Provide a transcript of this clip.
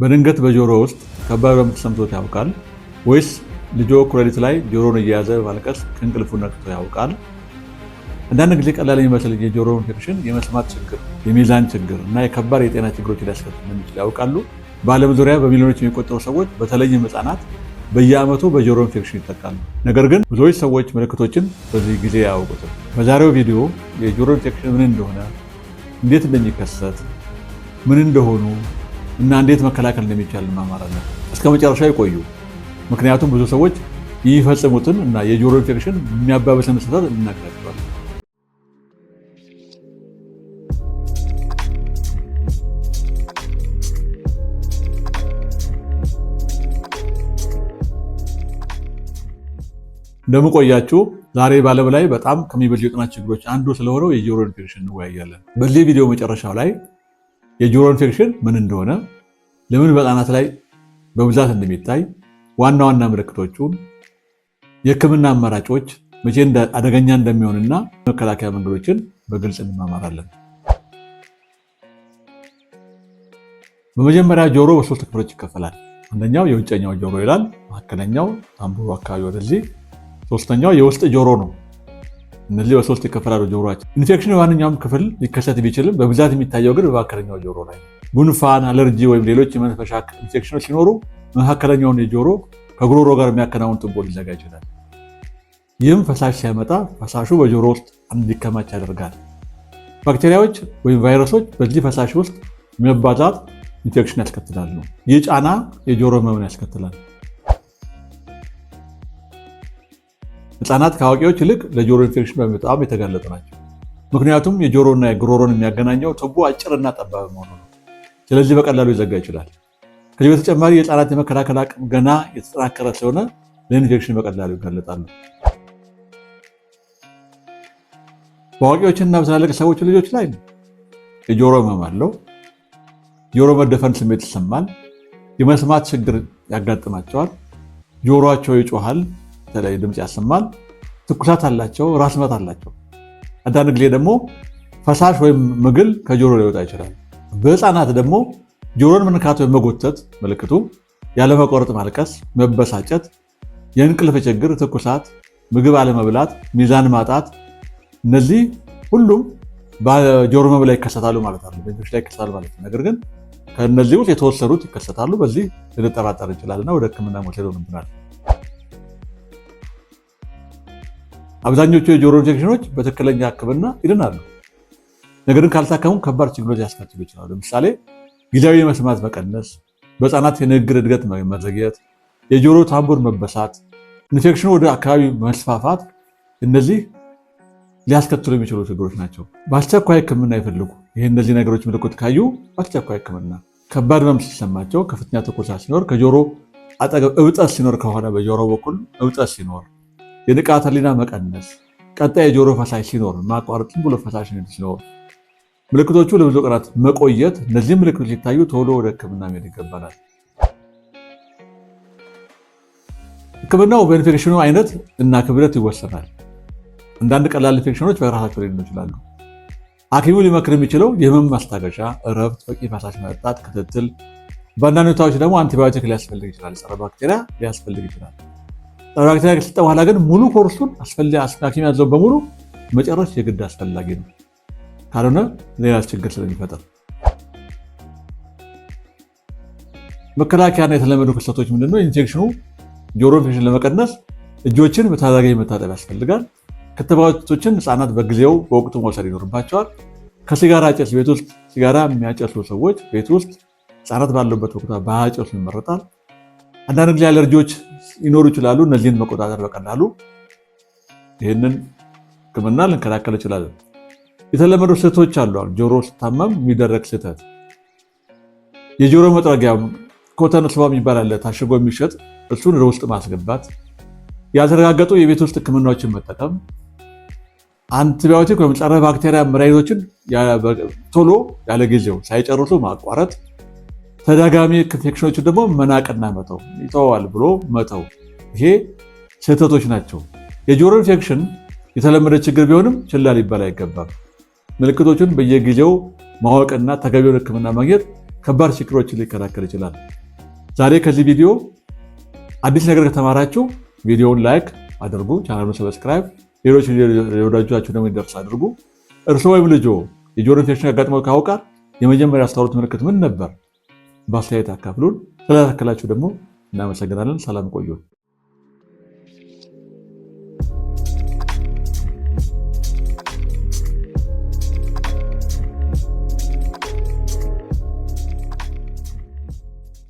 በድንገት በጆሮ ውስጥ ከባድ ህመም ተሰምቶት ያውቃል ወይስ ልጆ ኩላሊት ላይ ጆሮን እየያዘ ማልቀስ ከእንቅልፉ ነቅቶ ያውቃል? አንዳንድ ጊዜ ቀላል የሚመስል የጆሮ ኢንፌክሽን የመስማት ችግር፣ የሚዛን ችግር እና የከባድ የጤና ችግሮች ሊያስከትል እንደሚችል ያውቃሉ? በዓለም ዙሪያ በሚሊዮኖች የሚቆጠሩ ሰዎች በተለይም ህፃናት በየዓመቱ በጆሮ ኢንፌክሽን ይጠቃሉ። ነገር ግን ብዙዎች ሰዎች ምልክቶችን በዚህ ጊዜ አያውቁትም። በዛሬው ቪዲዮ የጆሮ ኢንፌክሽን ምን እንደሆነ፣ እንዴት እንደሚከሰት፣ ምን እንደሆኑ እና እንዴት መከላከል እንደሚቻል እንማማራለን። እስከ መጨረሻ ይቆዩ፣ ምክንያቱም ብዙ ሰዎች የሚፈጽሙትን እና የጆሮ ኢንፌክሽን የሚያባብስን ስህተት እንናገራቸዋለን። እንደምቆያችሁ ዛሬ በዓለም ላይ በጣም ከሚበዙ የጤና ችግሮች አንዱ ስለሆነው የጆሮ ኢንፌክሽን እንወያያለን። በዚህ ቪዲዮ መጨረሻው ላይ የጆሮ ኢንፌክሽን ምን እንደሆነ፣ ለምን በህፃናት ላይ በብዛት እንደሚታይ፣ ዋና ዋና ምልክቶቹን፣ የህክምና አማራጮች፣ መቼ አደገኛ እንደሚሆንና መከላከያ መንገዶችን በግልጽ እንማማራለን። በመጀመሪያ ጆሮ በሶስት ክፍሎች ይከፈላል። አንደኛው የውጨኛው ጆሮ ይላል፣ መካከለኛው ታምቡሩ አካባቢ ወደዚህ፣ ሶስተኛው የውስጥ ጆሮ ነው። እነዚህ በሶስት ይከፈላሉ ጆሮአችን። ኢንፌክሽን በማንኛውም ክፍል ሊከሰት ቢችልም በብዛት የሚታየው ግን በመካከለኛው ጆሮ ላይ ነው። ጉንፋን፣ አለርጂ ወይም ሌሎች የመተንፈሻ ኢንፌክሽኖች ሲኖሩ መካከለኛውን የጆሮ ከጉሮሮ ጋር የሚያከናውን ቱቦ ሊዘጋ ይችላል። ይህም ፈሳሽ ሲያመጣ ፈሳሹ በጆሮ ውስጥ እንዲከማች ያደርጋል። ባክቴሪያዎች ወይም ቫይረሶች በዚህ ፈሳሽ ውስጥ መባዛት ኢንፌክሽን ያስከትላሉ። ይህ ጫና የጆሮ ህመምን ያስከትላል። ህፃናት ከአዋቂዎች ይልቅ ለጆሮ ኢንፌክሽን በጣም የተጋለጡ ናቸው። ምክንያቱም የጆሮና የጉሮሮን የሚያገናኘው ቱቦ አጭርና ጠባብ መሆኑ ነው። ስለዚህ በቀላሉ ሊዘጋ ይችላል። ከዚህ በተጨማሪ የህፃናት የመከላከል አቅም ገና የተጠናከረ ስለሆነ ለኢንፌክሽን በቀላሉ ይጋለጣሉ። በአዋቂዎችና በትላልቅ ሰዎች ልጆች ላይ የጆሮ ህመም አለው። ጆሮ መደፈን ስሜት ይሰማል። የመስማት ችግር ያጋጥማቸዋል። ጆሮአቸው ይጮሃል፣ የተለያየ ድምፅ ያሰማል። ትኩሳት አላቸው፣ ራስ ምታት አላቸው። አንዳንድ ጊዜ ደግሞ ፈሳሽ ወይም ምግል ከጆሮ ሊወጣ ይችላል። በህፃናት ደግሞ ጆሮን መንካት ወይም መጎተት ምልክቱ ያለመቆረጥ ማልቀስ፣ መበሳጨት፣ የእንቅልፍ ችግር፣ ትኩሳት፣ ምግብ አለመብላት፣ ሚዛን ማጣት፣ እነዚህ ሁሉም በጆሮ ህመም ላይ ይከሰታሉ ማለት ነው። በኢንፌክሽን ላይ ይከሰታሉ ማለት ነው። ነገር ግን ከእነዚህ ውስጥ የተወሰኑት ይከሰታሉ። በዚህ ልንጠራጠር እንችላልና ወደ ህክምና መውሰድ ይኖርብናል። አብዛኞቹ የጆሮ ኢንፌክሽኖች በትክክለኛ ህክምና ይድናሉ። ነገር ግን ካልታከሙ ከባድ ችግሮች ሊያስከትሉ ይችላሉ። ለምሳሌ ጊዜያዊ የመስማት መቀነስ፣ በህፃናት የንግግር እድገት መዘግየት፣ የጆሮ ታምቡር መበሳት፣ ኢንፌክሽኑ ወደ አካባቢ መስፋፋት፣ እነዚህ ሊያስከትሉ የሚችሉ ችግሮች ናቸው። በአስቸኳይ ህክምና ይፈልጉ። ይህ እነዚህ ነገሮች ምልክት ካዩ በአስቸኳይ ህክምና፣ ከባድ ህመም ሲሰማቸው፣ ከፍተኛ ትኩሳት ሲኖር፣ ከጆሮ አጠገብ እብጠት ሲኖር ከሆነ በጆሮ በኩል እብጠት ሲኖር፣ የንቃተ ህሊና መቀነስ፣ ቀጣይ የጆሮ ፈሳሽ ሲኖር፣ ማቋረጥ ብሎ ፈሳሽ ሲኖር፣ ምልክቶቹ ለብዙ ቀናት መቆየት፣ እነዚህ ምልክቶች ሲታዩ ቶሎ ወደ ህክምና መሄድ ይገባናል። ህክምናው በኢንፌክሽኑ አይነት እና ክብደት ይወሰናል። አንዳንድ ቀላል ኢንፌክሽኖች በራሳቸው ሊድኑ ይችላሉ። ሐኪሙ ሊመክር የሚችለው የህመም ማስታገሻ፣ እረፍት፣ በቂ ፈሳሽ መጠጣት፣ ክትትል። በአንዳንድ ሁኔታዎች ደግሞ አንቲባዮቲክ ሊያስፈልግ ይችላል፣ ጸረ ባክቴሪያ ሊያስፈልግ ይችላል። ጸረ ባክቴሪያ ከሰጠ በኋላ ግን ሙሉ ኮርሱን ሐኪም ያዘው በሙሉ መጨረስ የግድ አስፈላጊ ነው። ካልሆነ ሌላ ችግር ስለሚፈጠር መከላከያና የተለመዱ ክስተቶች ምንድነው? ኢንፌክሽኑ ጆሮ ኢንፌክሽን ለመቀነስ እጆችን በተደጋጋሚ መታጠብ ያስፈልጋል። ክትባቶችን ህፃናት በጊዜው በወቅቱ መውሰድ ይኖርባቸዋል። ከሲጋራ ጭስ፣ ቤት ውስጥ ሲጋራ የሚያጨሱ ሰዎች ቤት ውስጥ ህፃናት ባለበት ወቅት ባያጨሱ ይመረጣል። አንዳንድ ጊዜ አለርጂዎች ሊኖሩ ይችላሉ። እነዚህን መቆጣጠር በቀላሉ ይህንን ህክምና ልንከላከል እንችላለን። የተለመዱ ስህተቶች አሉ። ጆሮ ሲታመም የሚደረግ ስህተት የጆሮ መጥረጊያ ኮተን ስዋ የሚባል አለ፣ ታሽጎ የሚሸጥ እሱን ወደ ውስጥ ማስገባት፣ ያልተረጋገጡ የቤት ውስጥ ህክምናዎችን መጠቀም፣ አንቲባዮቲክ ወይም ጸረ ባክቴሪያ መድኃኒቶችን ቶሎ ያለ ጊዜው ሳይጨርሱ ማቋረጥ፣ ተደጋጋሚ ኢንፌክሽኖችን ደግሞ መናቅና መተው፣ ይተዋል ብሎ መተው፣ ይሄ ስህተቶች ናቸው። የጆሮ ኢንፌክሽን የተለመደ ችግር ቢሆንም ችላ ሊባል አይገባም። ምልክቶችን በየጊዜው ማወቅና ተገቢውን ህክምና ማግኘት ከባድ ችግሮችን ሊከላከል ይችላል። ዛሬ ከዚህ ቪዲዮ አዲስ ነገር ከተማራችሁ ቪዲዮውን ላይክ አድርጉ፣ ቻናሉን ሰብስክራይብ፣ ሌሎች ወዳጆቻችሁ ደግሞ እንዲደርስ አድርጉ። እርስዎ ወይም ልጆ የጆሮ ኢንፌክሽን ያጋጥመው ካወቃል የመጀመሪያ ያስተዋሉት ምልክት ምን ነበር? በአስተያየት አካፍሉን። ስለተከታተላችሁ ደግሞ እናመሰግናለን። ሰላም ቆዩን።